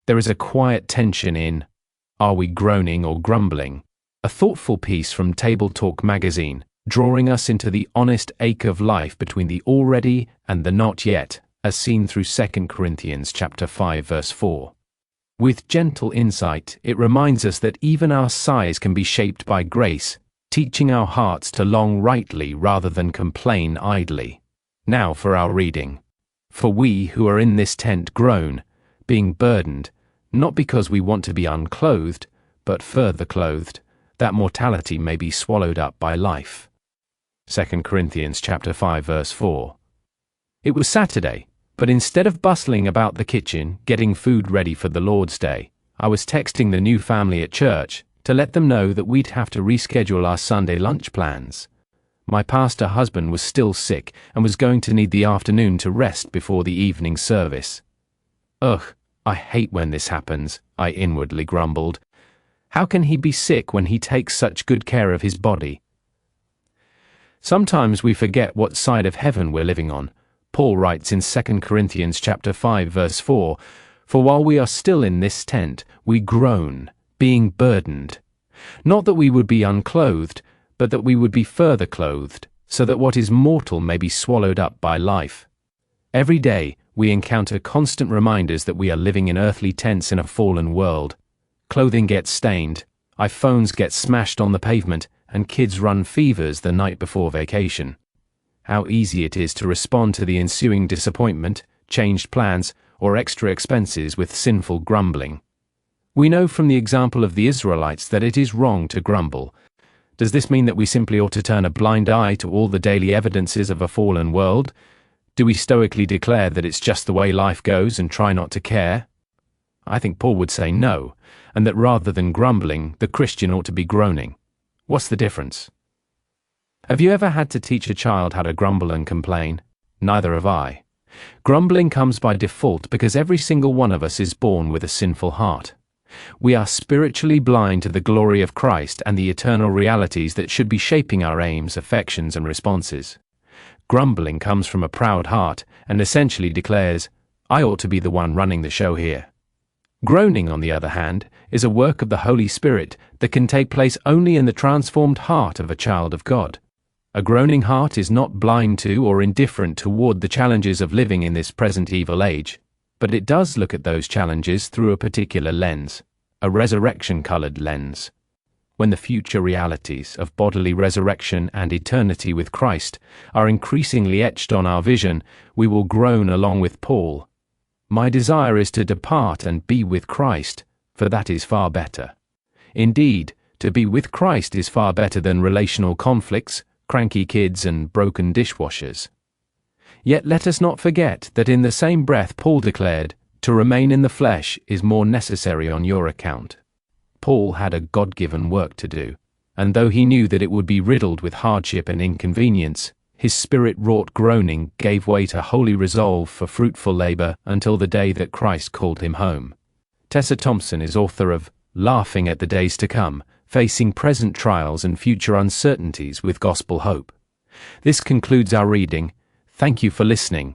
There is a quiet tension in Are We Groaning or Grumbling? A thoughtful piece from TableTalk Magazine, drawing us into the honest ache of life between the already and the not yet, as seen through 2 Corinthians chapter 5 verse 4. With gentle insight, it reminds us that even our sighs can be shaped by grace, teaching our hearts to long rightly rather than complain idly. Now for our reading. For we who are in this tent groan, being burdened, not because we want to be unclothed, but further clothed, that mortality may be swallowed up by life. 2 Corinthians chapter 5 verse 4. It was Saturday, but instead of bustling about the kitchen, getting food ready for the Lord's Day, I was texting the new family at church to let them know that we'd have to reschedule our Sunday lunch plans. My pastor husband was still sick and was going to need the afternoon to rest before the evening service. Ugh, I hate when this happens, I inwardly grumbled. How can he be sick when he takes such good care of his body? Sometimes we forget what side of heaven we're living on. Paul writes in 2 Corinthians chapter 5 verse 4, For while we are still in this tent, we groan, being burdened. Not that we would be unclothed, but that we would be further clothed, so that what is mortal may be swallowed up by life. Every day, we encounter constant reminders that we are living in earthly tents in a fallen world. Clothing gets stained, iPhones get smashed on the pavement, and kids run fevers the night before vacation. How easy it is to respond to the ensuing disappointment, changed plans, or extra expenses with sinful grumbling. We know from the example of the Israelites that it is wrong to grumble. Does this mean that we simply ought to turn a blind eye to all the daily evidences of a fallen world? Do we stoically declare that it's just the way life goes and try not to care? I think Paul would say no, and that rather than grumbling, the Christian ought to be groaning. What's the difference? Have you ever had to teach a child how to grumble and complain? Neither have I. Grumbling comes by default because every single one of us is born with a sinful heart. We are spiritually blind to the glory of Christ and the eternal realities that should be shaping our aims, affections, and responses. Grumbling comes from a proud heart and essentially declares, I ought to be the one running the show here. Groaning, on the other hand, is a work of the Holy Spirit that can take place only in the transformed heart of a child of God. A groaning heart is not blind to or indifferent toward the challenges of living in this present evil age, but it does look at those challenges through a particular lens, a resurrection-colored lens. When the future realities of bodily resurrection and eternity with Christ are increasingly etched on our vision, we will groan along with Paul. My desire is to depart and be with Christ, for that is far better. Indeed, to be with Christ is far better than relational conflicts, cranky kids, and broken dishwashers. Yet let us not forget that in the same breath Paul declared, to remain in the flesh is more necessary on your account. Paul had a God-given work to do, and though he knew that it would be riddled with hardship and inconvenience, his spirit-wrought groaning gave way to holy resolve for fruitful labor until the day that Christ called him home. Tessa Thompson is author of Laughing at the Days to Come, Facing Present Trials and Future Uncertainties with Gospel Hope. This concludes our reading. Thank you for listening.